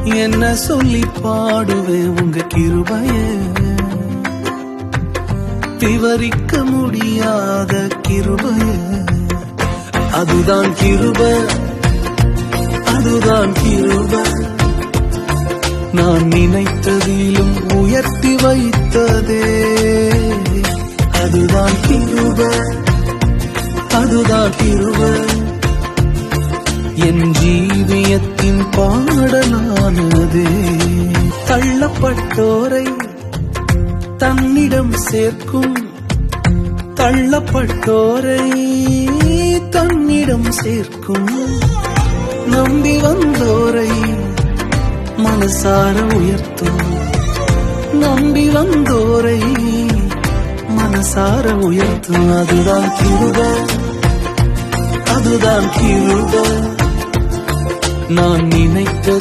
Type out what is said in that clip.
என்ன சொல்லி பாடுவேன் உங்க கிருபைய, விவரிக்க முடியாத கிருபைய. அதுதான் கிருபை, அதுதான் கிருபை. நான் நினைத்ததிலும் உயர்த்தி வைத்ததே. அதுதான் கிருபை, அதுதான் கிருபை. என் ஜீவியத்தின் பாடலானதே. தள்ளப்பட்டோரை தன்னிடம் சேர்க்கும், தள்ளப்பட்டோரை தன்னிடம் சேர்க்கும். நம்பி வந்தோரை மனசார உயர்த்தும், நம்பி வந்தோரை மனசார உயர்த்தும். அதுதான் கிருபை, அதுதான் கிருபை. நான் நினைத்த